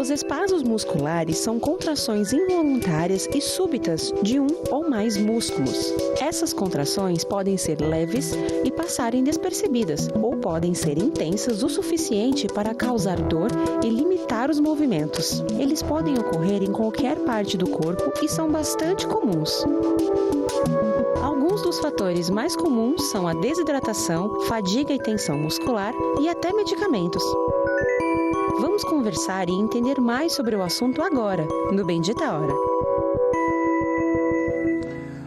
Os espasmos musculares são contrações involuntárias e súbitas de um ou mais músculos. Essas contrações podem ser leves e passarem despercebidas, ou podem ser intensas o suficiente para causar dor e limitar os movimentos. Eles podem ocorrer em qualquer parte do corpo e são bastante comuns. Alguns dos fatores mais comuns são a desidratação, fadiga e tensão muscular e até medicamentos. Vamos conversar e entender mais sobre o assunto agora, no Bendita Hora.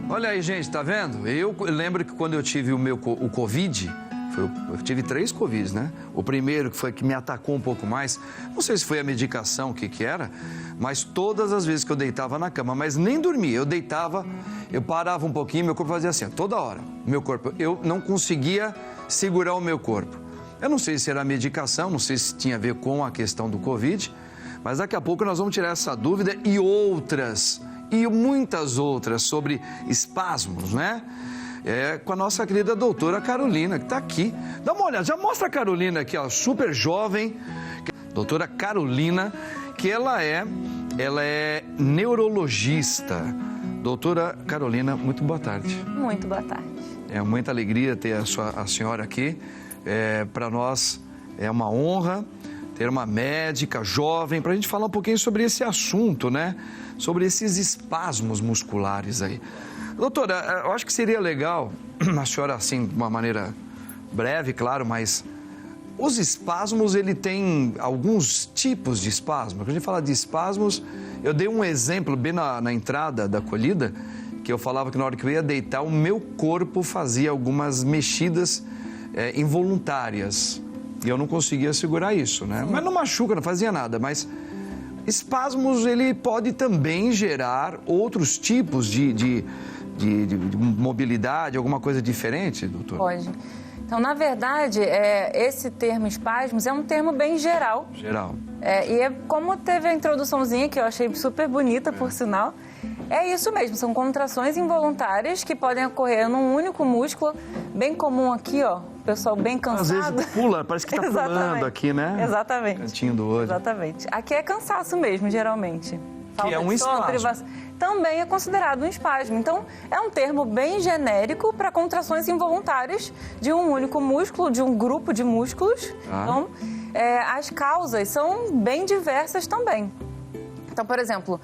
Olha aí, gente, tá vendo? Eu lembro que quando eu tive o Covid, eu tive 3 Covids, né? O primeiro que foi que me atacou um pouco mais, não sei se foi a medicação, o que era, mas todas as vezes que eu deitava na cama, mas nem dormia, eu deitava, eu parava um pouquinho, meu corpo fazia assim, toda hora, meu corpo, eu não conseguia segurar o meu corpo. Eu não sei se era a medicação, não sei se tinha a ver com a questão do Covid, mas daqui a pouco nós vamos tirar essa dúvida e outras, e muitas outras sobre espasmos, né? Com a nossa querida doutora Carolina, que está aqui. Dá uma olhada, já mostra a Carolina aqui, ó, super jovem. Doutora Carolina, que ela é neurologista. Doutora Carolina, muito boa tarde. Muito boa tarde. É muita alegria ter a senhora aqui. Para nós é uma honra ter uma médica jovem para a gente falar um pouquinho sobre esse assunto, né? Sobre esses espasmos musculares aí. Doutora, eu acho que seria legal a senhora, assim, de uma maneira breve, claro, mas os espasmos, ele tem alguns tipos de espasmos. Quando a gente fala de espasmos, eu dei um exemplo bem na entrada da acolhida, que eu falava que na hora que eu ia deitar, o meu corpo fazia algumas mexidas involuntárias. E eu não conseguia segurar isso, né? Mas não machuca, não fazia nada, mas espasmos, ele pode também gerar outros tipos de mobilidade, alguma coisa diferente, doutor? Pode. Então, na verdade, esse termo espasmos é um termo bem geral. Geral. E como teve a introduçãozinha, que eu achei super bonita, por sinal, é isso mesmo, são contrações involuntárias que podem ocorrer num único músculo, bem comum aqui, ó, o pessoal bem cansado. Às vezes pula, parece que tá pulando aqui, né? Exatamente. Cantinho do olho. Exatamente. Aqui é cansaço mesmo, geralmente. Que é um espasmo. Também é considerado um espasmo. Então, é um termo bem genérico para contrações involuntárias de um único músculo, de um grupo de músculos. Então, as causas são bem diversas também. Então, por exemplo,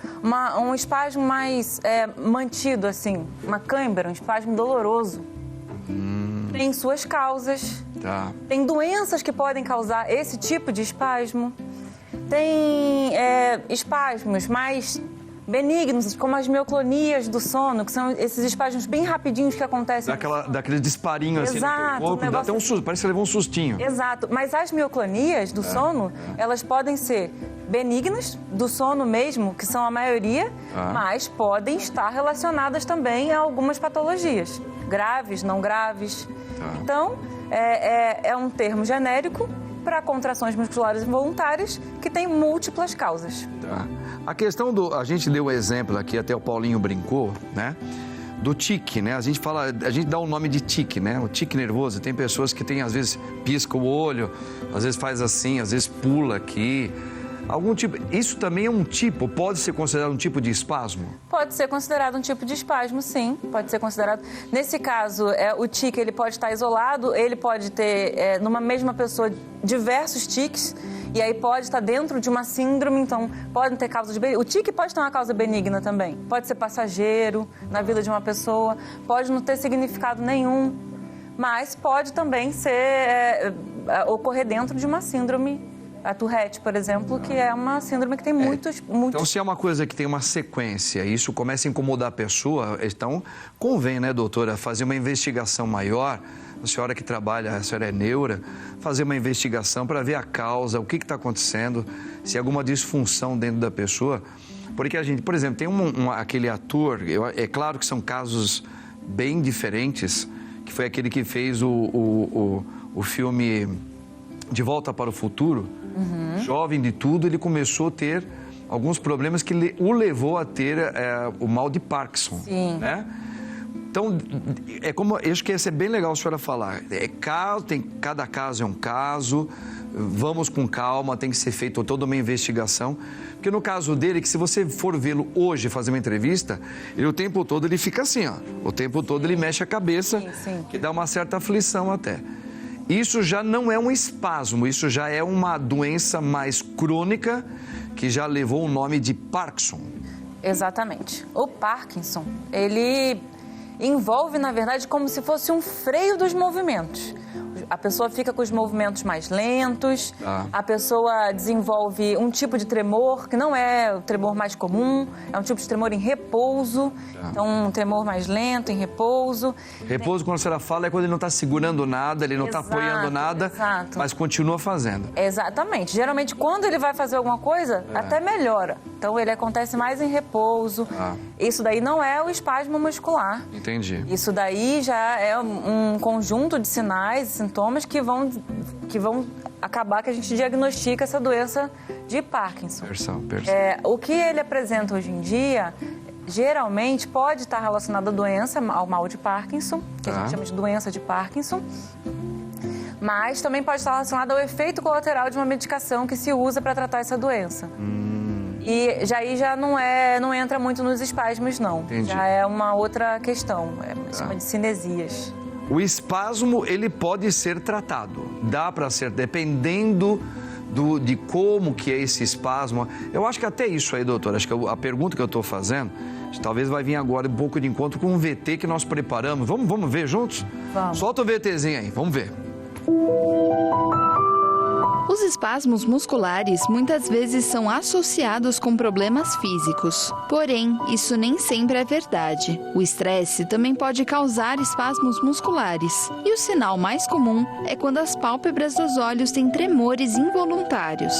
um espasmo mais mantido, assim, uma cãibra, um espasmo doloroso, tem suas causas. Tá. Tem doenças que podem causar esse tipo de espasmo. Tem espasmos mais benignos, como as mioclonias do sono, que são esses espasmos bem rapidinhos que acontecem. Daquele disparinho assim no teu corpo, dá até um susto, parece que você levou um sustinho. Exato, mas as mioclonias do sono, elas podem ser benignas, do sono mesmo, que são a maioria, mas podem estar relacionadas também a algumas patologias, graves, não graves. Então, é um termo genérico para contrações musculares involuntárias que tem múltiplas causas. A questão a gente deu o exemplo aqui, até o Paulinho brincou, né? Do tique, né? A gente dá o nome de tique, né? O tique nervoso. Tem pessoas que às vezes pisca o olho, às vezes faz assim, às vezes pula aqui. Algum tipo, isso também é um tipo, pode ser considerado um tipo de espasmo? Pode ser considerado um tipo de espasmo, sim, pode ser considerado. Nesse caso, o tique, ele pode estar isolado, ele pode ter, numa mesma pessoa, diversos tiques, e aí pode estar dentro de uma síndrome, então podem ter causas benignas. O tique pode ter uma causa benigna também, pode ser passageiro na vida de uma pessoa, pode não ter significado nenhum, mas pode também ocorrer dentro de uma síndrome. A Tourette, por exemplo, que é uma síndrome que tem muitos... Então, se é uma coisa que tem uma sequência e isso começa a incomodar a pessoa, então convém, né, doutora, fazer uma investigação maior. A senhora que trabalha, a senhora é neura, fazer uma investigação para ver a causa, o que está acontecendo, se há alguma disfunção dentro da pessoa. Porque a gente, por exemplo, tem aquele ator, é claro que são casos bem diferentes, que foi aquele que fez o filme De Volta para o Futuro. Jovem de tudo, ele começou a ter alguns problemas que o levou a ter o mal de Parkinson. Sim. Né? Então, eu acho que ia ser bem legal a senhora falar. Cada caso é um caso, vamos com calma, tem que ser feita toda uma investigação. Porque no caso dele, que se você for vê-lo hoje fazer uma entrevista, ele o tempo todo ele fica assim, ó. O tempo todo ele mexe a cabeça, que dá uma certa aflição até. Isso já não é um espasmo, isso já é uma doença mais crônica, que já levou o nome de Parkinson. Exatamente. O Parkinson, ele envolve, na verdade, como se fosse um freio dos movimentos. A pessoa fica com os movimentos mais lentos, a pessoa desenvolve um tipo de tremor, que não é o tremor mais comum, é um tipo de tremor em repouso, então um tremor mais lento, em repouso. Repouso, quando a senhora fala, é quando ele não está segurando nada, ele não está apoiando nada, mas continua fazendo. Exatamente. Geralmente, quando ele vai fazer alguma coisa, até melhora. Então, ele acontece mais em repouso. Isso daí não é o espasmo muscular. Entendi. Isso daí já é um conjunto de sinais e sintomas que vão acabar que a gente diagnostica essa doença de Parkinson. O que ele apresenta hoje em dia, geralmente pode estar relacionado à doença, ao mal de Parkinson, que a gente chama de doença de Parkinson, mas também pode estar relacionado ao efeito colateral de uma medicação que se usa para tratar essa doença. E já não entra muito nos espasmos, não. Entendi. Já é uma outra questão, chama de cinesias. O espasmo, ele pode ser tratado, dá para ser, dependendo de como que é esse espasmo. Eu acho que até isso aí, doutora, acho que a pergunta que eu estou fazendo, talvez vai vir agora um pouco de encontro com um VT que nós preparamos. Vamos ver juntos? Vamos. Solta o VTzinho aí, vamos ver. Os espasmos musculares muitas vezes são associados com problemas físicos. Porém, isso nem sempre é verdade. O estresse também pode causar espasmos musculares. E o sinal mais comum é quando as pálpebras dos olhos têm tremores involuntários.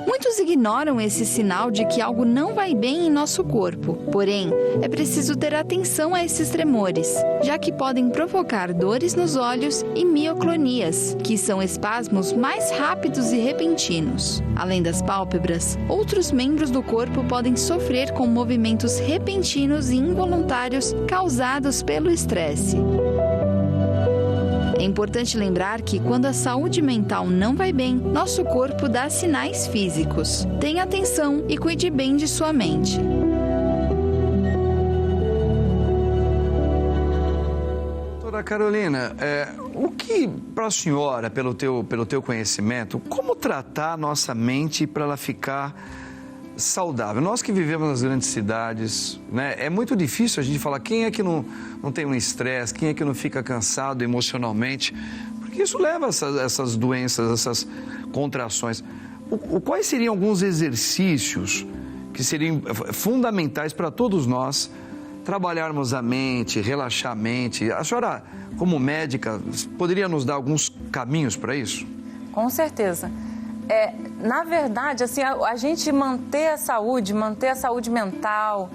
Muitos ignoram esse sinal de que algo não vai bem em nosso corpo. Porém, é preciso ter atenção a esses tremores, já que podem provocar dores nos olhos e mioclonias, que são espasmos mais rápidos e repentinos. Além das pálpebras, outros membros do corpo podem sofrer com movimentos repentinos e involuntários causados pelo estresse. É importante lembrar que quando a saúde mental não vai bem, nosso corpo dá sinais físicos. Tenha atenção e cuide bem de sua mente. Doutora Carolina, o que para a senhora, pelo teu conhecimento, como tratar a nossa mente para ela ficar saudável? Nós que vivemos nas grandes cidades, né, é muito difícil a gente falar quem é que não tem um estresse, quem é que não fica cansado emocionalmente, porque isso leva a essas doenças, essas contrações. Quais seriam alguns exercícios que seriam fundamentais para todos nós trabalharmos a mente, relaxar a mente? A senhora, como médica, poderia nos dar alguns caminhos para isso? Com certeza. Na verdade, assim, a gente manter a saúde mental,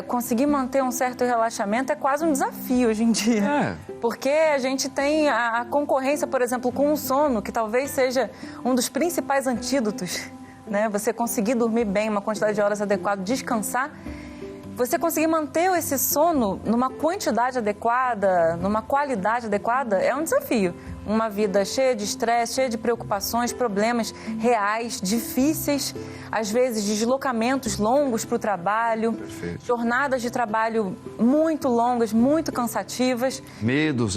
conseguir manter um certo relaxamento é quase um desafio hoje em dia. Porque a gente tem a concorrência, por exemplo, com o sono, que talvez seja um dos principais antídotos, né? Você conseguir dormir bem, uma quantidade de horas adequada, descansar. Você conseguir manter esse sono numa quantidade adequada, numa qualidade adequada, é um desafio. Uma vida cheia de estresse, cheia de preocupações, problemas reais, difíceis, às vezes deslocamentos longos para o trabalho, jornadas de trabalho muito longas, muito cansativas. Medos,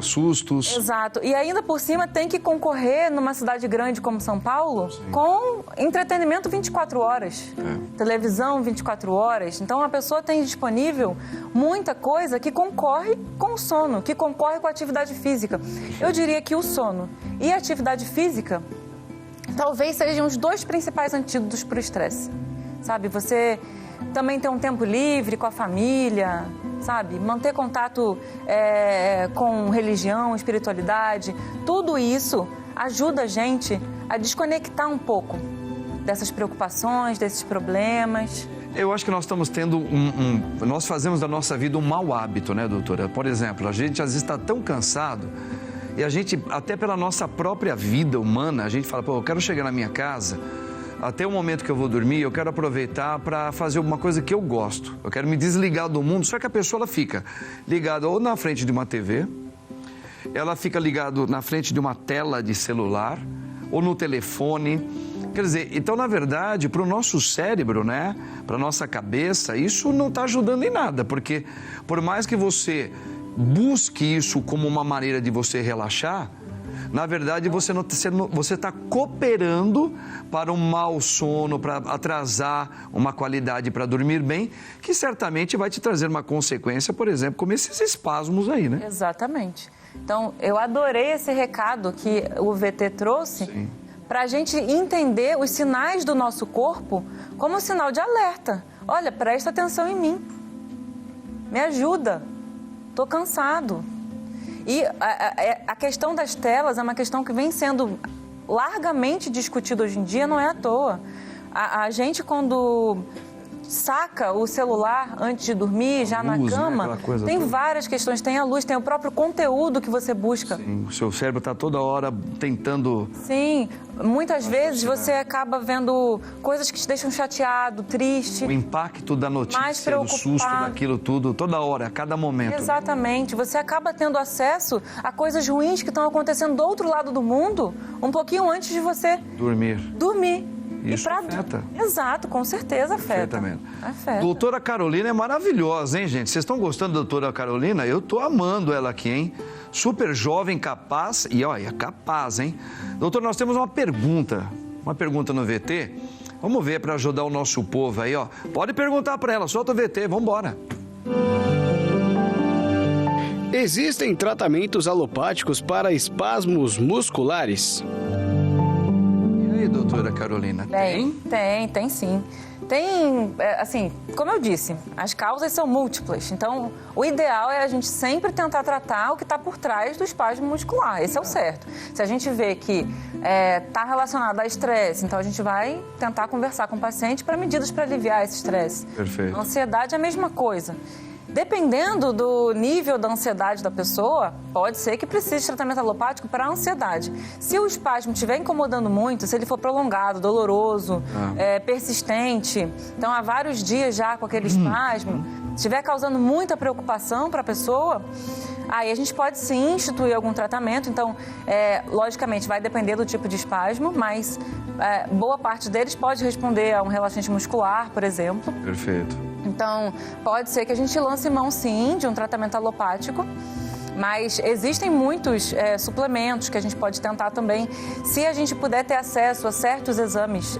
sustos. Exato. E ainda por cima tem que concorrer numa cidade grande como São Paulo com entretenimento 24 horas, televisão 24 horas. Então a pessoa tem disponível muita coisa que concorre com o sono, que concorre com a atividade física. Eu diria que o sono e a atividade física talvez sejam os dois principais antídotos para o estresse, sabe? Você também ter um tempo livre com a família, sabe? Manter contato com religião, espiritualidade, tudo isso ajuda a gente a desconectar um pouco dessas preocupações, desses problemas. Eu acho que nós estamos tendo nós fazemos da nossa vida um mau hábito, né, doutora? Por exemplo, a gente às vezes está tão cansado e a gente, até pela nossa própria vida humana, a gente fala, pô, eu quero chegar na minha casa, até o momento que eu vou dormir, eu quero aproveitar para fazer alguma coisa que eu gosto. Eu quero me desligar do mundo, só que a pessoa ela fica ligada ou na frente de uma TV, ela fica ligada na frente de uma tela de celular ou no telefone. Quer dizer, então, na verdade, para o nosso cérebro, né, para a nossa cabeça, isso não está ajudando em nada, porque por mais que você busque isso como uma maneira de você relaxar, na verdade, você está cooperando para um mau sono, para atrasar uma qualidade para dormir bem, que certamente vai te trazer uma consequência, por exemplo, como esses espasmos aí, né? Exatamente. Então, eu adorei esse recado que o VT trouxe para a gente entender os sinais do nosso corpo como um sinal de alerta. Olha, presta atenção em mim. Me ajuda. Estou cansado. E a questão das telas é uma questão que vem sendo largamente discutida hoje em dia, não é à toa. A gente, quando saca o celular antes de dormir, já na cama, né? Tem várias questões. Tem a luz, tem o próprio conteúdo que você busca. Sim, o seu cérebro está toda hora tentando... Sim, muitas vezes você acaba vendo coisas que te deixam chateado, triste. O impacto da notícia, o susto daquilo tudo, toda hora, a cada momento. Exatamente. Você acaba tendo acesso a coisas ruins que estão acontecendo do outro lado do mundo, um pouquinho antes de você dormir. Isso afeta. Exato, com certeza afeta. Afeta. Doutora Carolina é maravilhosa, hein, gente? Vocês estão gostando da doutora Carolina? Eu tô amando ela aqui, hein? Super jovem, capaz e, olha, capaz, hein? Doutor, nós temos uma pergunta no VT. Vamos ver para ajudar o nosso povo aí, ó. Pode perguntar para ela, solta o VT, vamos embora. Existem tratamentos alopáticos para espasmos musculares? Doutora Carolina, Tem sim. Tem, assim, como eu disse, as causas são múltiplas. Então, o ideal é a gente sempre tentar tratar o que está por trás do espasmo muscular. Esse é o certo. Se a gente vê que está relacionado a estresse, então a gente vai tentar conversar com o paciente para medidas para aliviar esse estresse. Perfeito. A ansiedade é a mesma coisa. Dependendo do nível da ansiedade da pessoa, pode ser que precise de tratamento alopático para a ansiedade. Se o espasmo estiver incomodando muito, se ele for prolongado, doloroso, persistente, então há vários dias já com aquele espasmo, estiver causando muita preocupação para a pessoa, aí a gente pode sim instituir algum tratamento. Então, logicamente, vai depender do tipo de espasmo, mas boa parte deles pode responder a um relaxante muscular, por exemplo. Perfeito. Então, pode ser que a gente lance mão, sim, de um tratamento alopático, mas existem muitos suplementos que a gente pode tentar também, se a gente puder ter acesso a certos exames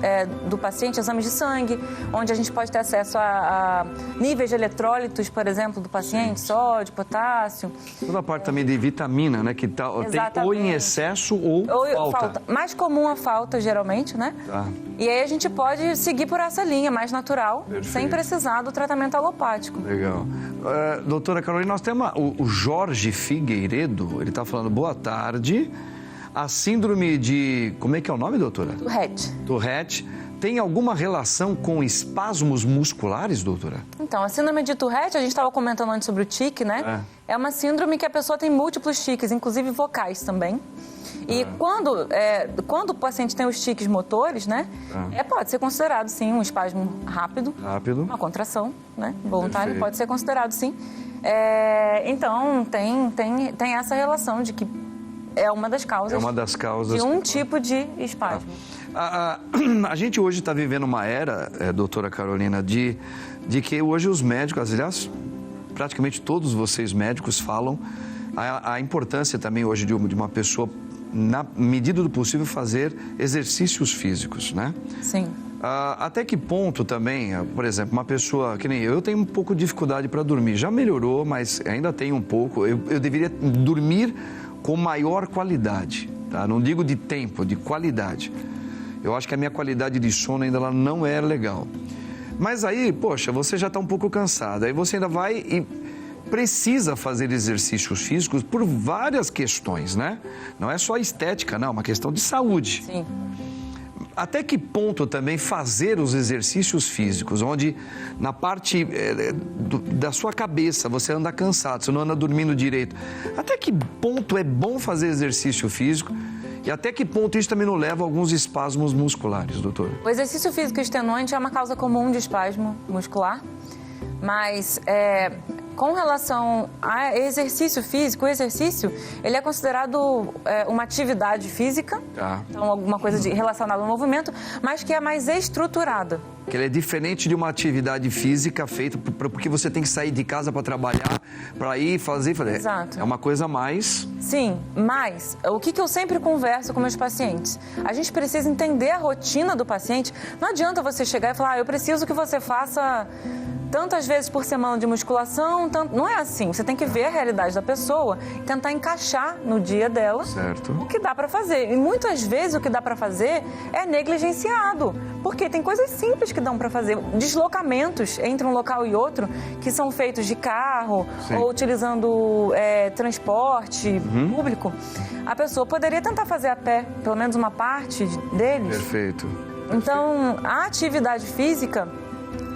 do paciente, exames de sangue, onde a gente pode ter acesso a níveis de eletrólitos, por exemplo, do paciente, sódio, potássio. Toda a parte também de vitamina, né, que tem ou em excesso ou falta. Mais comum a falta, geralmente, né? E aí a gente pode seguir por essa linha mais natural, sem precisar do tratamento alopático. Legal. Doutora Carolina, nós temos o Jorge Figueiredo, ele está falando, boa tarde. A síndrome de... Como é que é o nome, doutora? Tourette. Tem alguma relação com espasmos musculares, doutora? Então, a síndrome de Tourette, a gente estava comentando antes sobre o tique, né? É uma síndrome que a pessoa tem múltiplos tiques, inclusive vocais também. E quando o paciente tem os tiques motores, né? Pode ser considerado, sim, um espasmo rápido. Uma contração, né? Voluntária, pode ser considerado, sim. Então, tem essa relação de que é uma das causas, de um tipo de espasmo. A gente hoje está vivendo uma era, doutora Carolina, de que hoje os médicos, aliás, praticamente todos vocês médicos falam a importância também hoje de uma pessoa, na medida do possível, fazer exercícios físicos, né? Sim. Até que ponto também, por exemplo, uma pessoa que nem eu tenho um pouco de dificuldade para dormir. Já melhorou, mas ainda tenho um pouco. Eu deveria dormir com maior qualidade, tá? Não digo de tempo, de qualidade. Eu acho que a minha qualidade de sono ainda ela não é legal. Mas aí, poxa, você já está um pouco cansado. Aí você ainda vai e precisa fazer exercícios físicos por várias questões, né? Não é só estética, não, é uma questão de saúde. Sim. Até que ponto também fazer os exercícios físicos, onde na parte da sua cabeça você anda cansado, você não anda dormindo direito. Até que ponto é bom fazer exercício físico E até que ponto isso também não leva a alguns espasmos musculares, doutora? O exercício físico extenuante é uma causa comum de espasmo muscular, mas com relação a exercício físico, o exercício ele é considerado uma atividade física, então alguma coisa relacionada ao movimento, mas que é mais estruturada. Que ele é diferente de uma atividade física feita porque você tem que sair de casa para trabalhar, para ir fazer. Exato. É uma coisa mais... Sim, mas o que eu sempre converso com meus pacientes? A gente precisa entender a rotina do paciente. Não adianta você chegar e falar, eu preciso que você faça tantas vezes por semana de musculação, não é assim. Você tem que ver a realidade da pessoa e tentar encaixar no dia dela o que dá para fazer. E muitas vezes o que dá para fazer é negligenciado, porque tem coisas simples que dão para fazer. Deslocamentos entre um local e outro que são feitos de carro ou utilizando transporte público. A pessoa poderia tentar fazer a pé, pelo menos uma parte deles. Perfeito. Então, a atividade física...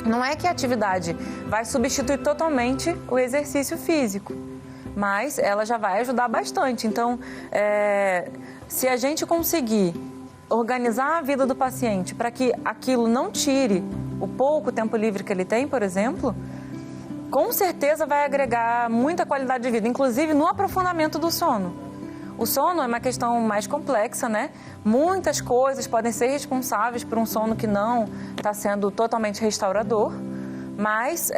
Não é que a atividade vai substituir totalmente o exercício físico, mas ela já vai ajudar bastante. Então, se a gente conseguir organizar a vida do paciente para que aquilo não tire o pouco tempo livre que ele tem, por exemplo, com certeza vai agregar muita qualidade de vida, inclusive no aprofundamento do sono. O sono é uma questão mais complexa, né? Muitas coisas podem ser responsáveis por um sono que não está sendo totalmente restaurador, mas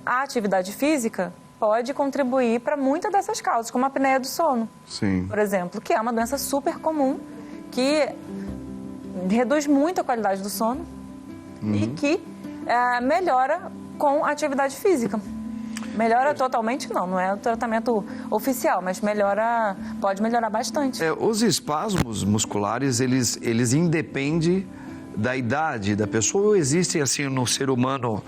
a atividade física pode contribuir para muitas dessas causas, como a apneia do sono, por exemplo, que é uma doença super comum, que reduz muito a qualidade do sono e que melhora com a atividade física. Melhora totalmente não é o tratamento oficial, mas pode melhorar bastante. Os espasmos musculares, eles independem da idade da pessoa ou existem assim no ser humano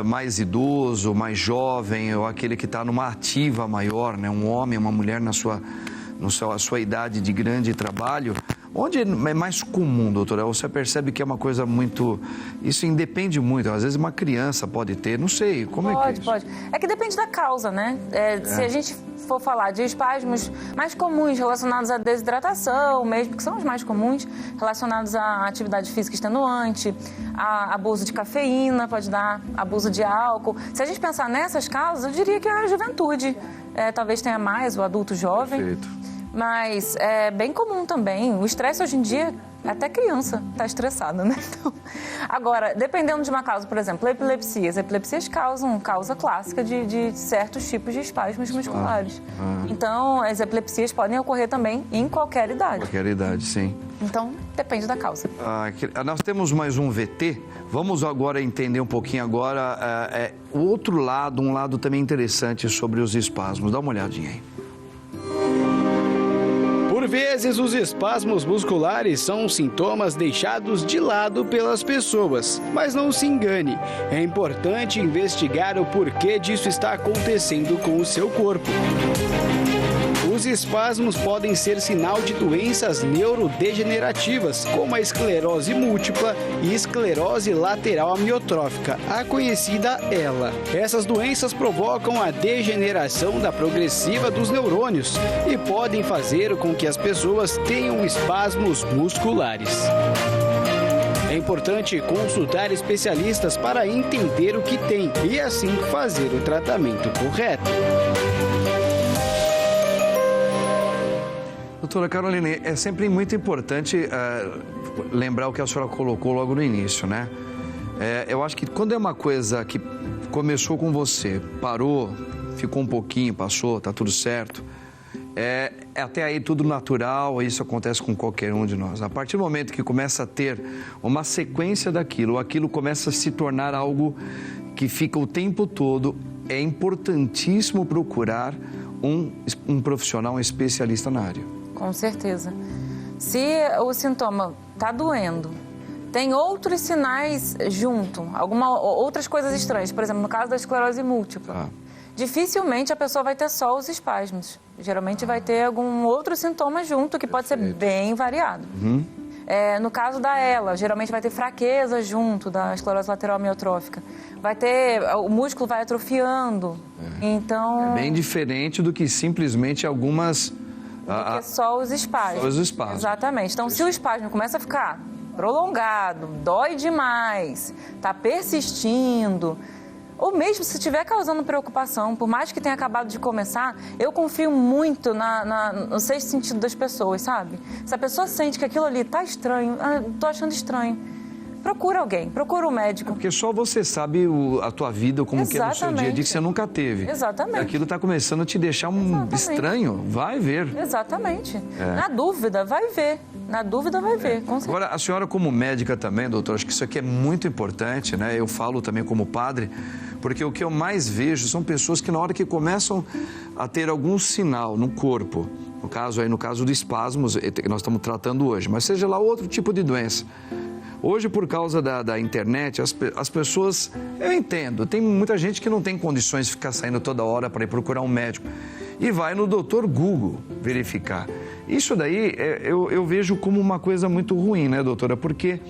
mais idoso, mais jovem, ou aquele que está numa ativa maior, né? Um homem, uma mulher na sua idade de grande trabalho? Onde é mais comum, doutora? Você percebe que é uma coisa muito... Isso independe muito. Às vezes uma criança pode ter, não sei, como é que é isso? Pode. É que depende da causa, né? Se a gente for falar de espasmos mais comuns relacionados à desidratação, mesmo que são os mais comuns, relacionados à atividade física extenuante, a abuso de cafeína, pode dar abuso de álcool. Se a gente pensar nessas causas, eu diria que é a juventude. Talvez tenha mais o adulto jovem. Perfeito. Mas é bem comum também. O estresse hoje em dia, até criança está estressada, né? Então, agora, dependendo de uma causa, por exemplo, epilepsia. As epilepsias causam causa clássica de certos tipos de espasmos musculares. Então, as epilepsias podem ocorrer também em qualquer idade. Qualquer idade, sim. Então, depende da causa. Nós temos mais um VT. Vamos agora entender um pouquinho agora o outro lado, um lado também interessante sobre os espasmos. Dá uma olhadinha aí. Por vezes, os espasmos musculares são sintomas deixados de lado pelas pessoas. Mas não se engane, é importante investigar o porquê disso está acontecendo com o seu corpo. Os espasmos podem ser sinal de doenças neurodegenerativas, como a esclerose múltipla e esclerose lateral amiotrófica, a conhecida ELA. Essas doenças provocam a degeneração da progressiva dos neurônios e podem fazer com que as pessoas tenham espasmos musculares. É importante consultar especialistas para entender o que tem e assim fazer o tratamento correto. Doutora Caroline, é sempre muito importante lembrar o que a senhora colocou logo no início, né? Eu acho que quando é uma coisa que começou com você, parou, ficou um pouquinho, passou, tá tudo certo, até aí tudo natural, isso acontece com qualquer um de nós. A partir do momento que começa a ter uma sequência daquilo, aquilo começa a se tornar algo que fica o tempo todo, é importantíssimo procurar um profissional, um especialista na área. Com certeza. Se o sintoma está doendo, tem outros sinais junto, outras coisas estranhas, por exemplo, no caso da esclerose múltipla, dificilmente a pessoa vai ter só os espasmos. Geralmente vai ter algum outro sintoma junto, que pode ser bem variado. No caso da ELA, geralmente vai ter fraqueza junto da esclerose lateral amiotrófica. O músculo vai atrofiando. Então... É bem diferente do que simplesmente algumas do que só os espasmos. Só os espasmos. Exatamente. Então, se o espasmo começa a ficar prolongado, dói demais, está persistindo, ou mesmo se estiver causando preocupação, por mais que tenha acabado de começar, eu confio muito no sexto sentido das pessoas, sabe? Se a pessoa sente que aquilo ali está estranho, estou achando estranho, procura alguém, procura um médico. Porque só você sabe a tua vida, como que é no seu dia a dia, que você nunca teve. Exatamente. Aquilo está começando a te deixar estranho, vai ver. Exatamente. Na dúvida, vai ver. Na dúvida, vai ver. Com certeza. Agora, a senhora como médica também, doutor, acho que isso aqui é muito importante, né? Eu falo também como padre, porque o que eu mais vejo são pessoas que na hora que começam a ter algum sinal no corpo, no caso do espasmos, que nós estamos tratando hoje, mas seja lá outro tipo de doença. Hoje, por causa da internet, as pessoas, eu entendo, tem muita gente que não tem condições de ficar saindo toda hora para ir procurar um médico e vai no doutor Google verificar. Isso daí eu vejo como uma coisa muito ruim, né, doutora? Porque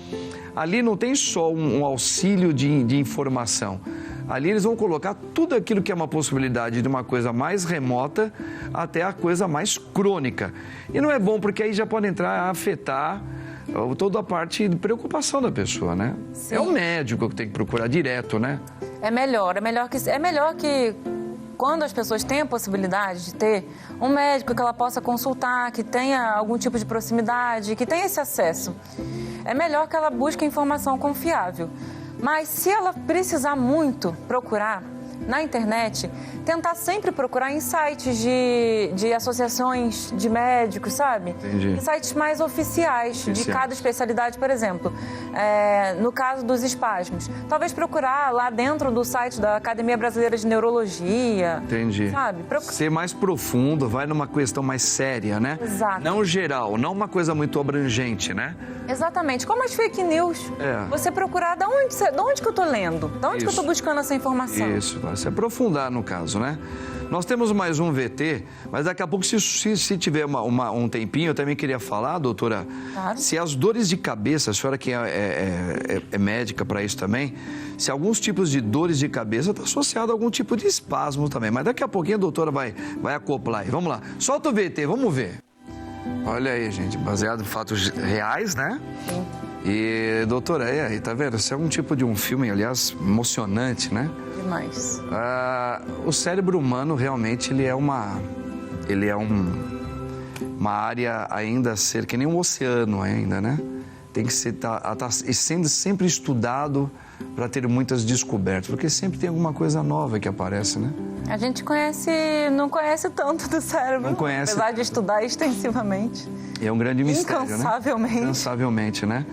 ali não tem só um auxílio de informação. Ali eles vão colocar tudo aquilo que é uma possibilidade de uma coisa mais remota até a coisa mais crônica. E não é bom, porque aí já pode entrar a afetar toda a parte de preocupação da pessoa, né? Sim. É o médico que tem que procurar direto, né? É melhor que quando as pessoas têm a possibilidade de ter um médico que ela possa consultar, que tenha algum tipo de proximidade, que tenha esse acesso, é melhor que ela busque informação confiável. Mas se ela precisar muito procurar na internet, tentar sempre procurar em sites de associações de médicos, sabe? Entendi. Em sites mais oficiais de cada especialidade, por exemplo. No caso dos espasmos, talvez procurar lá dentro do site da Academia Brasileira de Neurologia. Entendi. Sabe? Ser mais profundo, vai numa questão mais séria, né? Exato. Não geral, não uma coisa muito abrangente, né? Exatamente. Como as fake news. Você procurar de onde que eu tô lendo? De onde que eu tô buscando essa informação? Isso, vai se aprofundar no caso, né? Nós temos mais um VT, mas daqui a pouco, se tiver um tempinho, eu também queria falar, doutora, claro, se as dores de cabeça, a senhora que é médica para isso também, se alguns tipos de dores de cabeça estão associados a algum tipo de espasmo também. Mas daqui a pouquinho a doutora vai acoplar aí. Vamos lá, solta o VT, vamos ver. Olha aí, gente, baseado em fatos reais, né? Sim. E, doutora, aí, tá vendo? Isso é um tipo de um filme, aliás, emocionante, né? Demais. O cérebro humano, realmente, ele é uma área ainda a ser que nem um oceano ainda, né? Tem que ser, sendo sempre estudado para ter muitas descobertas, porque sempre tem alguma coisa nova que aparece, né? A gente não conhece tanto do cérebro, não conhece, apesar de estudar extensivamente. E é um grande mistério, incansavelmente. Né? Incansavelmente, né?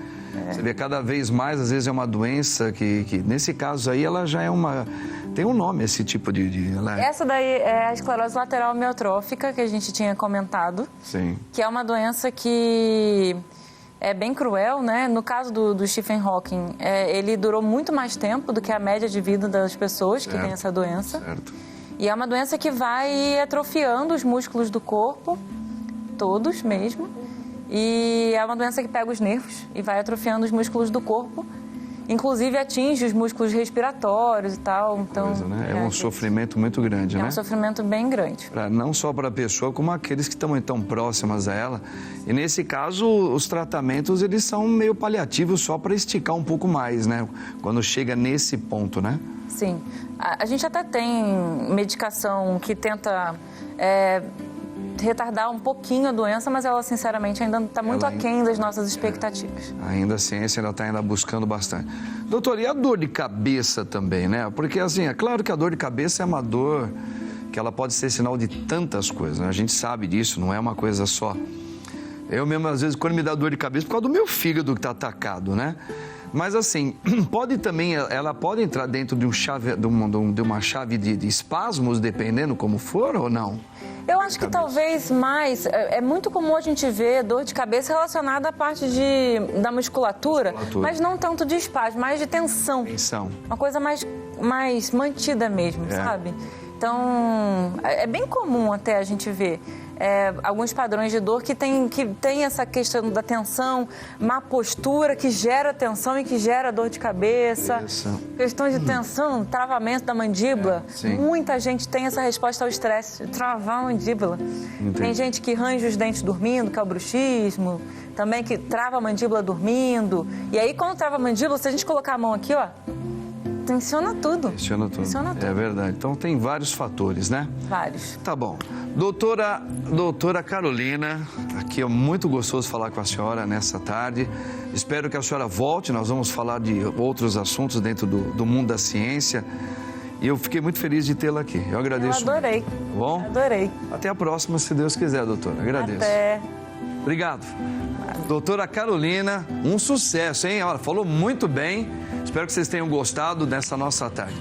Você vê cada vez mais, às vezes é uma doença que nesse caso aí, ela já é tem um nome esse tipo Essa daí é a esclerose lateral amiotrófica, que a gente tinha comentado. Sim. Que é uma doença que é bem cruel, né? No caso do Stephen Hawking, ele durou muito mais tempo do que a média de vida das pessoas que têm essa doença. Certo. E é uma doença que vai atrofiando os músculos do corpo, todos mesmo. E é uma doença que pega os nervos e vai atrofiando os músculos do corpo. Inclusive atinge os músculos respiratórios e tal. Então, coisa, né? É um sofrimento muito grande, né? É um sofrimento bem grande. Não só para a pessoa, como aqueles que estão então próximas a ela. E nesse caso, os tratamentos, eles são meio paliativos só para esticar um pouco mais, né? Quando chega nesse ponto, né? Sim. A gente até tem medicação que tenta retardar um pouquinho a doença, mas ela, sinceramente, ainda está muito aquém das nossas expectativas. Ainda a ciência ainda está buscando bastante. Doutor, e a dor de cabeça também, né? Porque, assim, é claro que a dor de cabeça é uma dor que ela pode ser sinal de tantas coisas, né? A gente sabe disso, não é uma coisa só. Eu mesmo, às vezes, quando me dá dor de cabeça, por causa do meu fígado que está atacado, né? Mas, assim, ela pode entrar dentro de uma chave de espasmos, dependendo como for, ou não? Eu acho que talvez mais, é muito comum a gente ver dor de cabeça relacionada à parte da musculatura, mas não tanto de espasmo, mais de tensão. Uma coisa mais mantida mesmo, sabe? Então, é bem comum até a gente ver. alguns padrões de dor que tem essa questão da tensão, má postura, que gera tensão e que gera dor de cabeça. Isso. Questão de tensão, travamento da mandíbula. Sim. Muita gente tem essa resposta ao estresse, travar a mandíbula. Entendi. Tem gente que range os dentes dormindo, que é o bruxismo. Também que trava a mandíbula dormindo. E aí, quando trava a mandíbula, se a gente colocar a mão aqui, ó, tensiona tudo. Tensiona tudo. Tensiona tudo. É verdade. Então tem vários fatores, né? Vários. Tá bom. Doutora Carolina, aqui é muito gostoso falar com a senhora nessa tarde. Espero que a senhora volte, nós vamos falar de outros assuntos dentro do mundo da ciência. E eu fiquei muito feliz de tê-la aqui. Eu agradeço. Eu adorei. Tá bom? Adorei. Até a próxima, se Deus quiser, doutora. Agradeço. Até. Obrigado. Doutora Carolina, um sucesso, hein? Olha, falou muito bem. Espero que vocês tenham gostado dessa nossa tarde.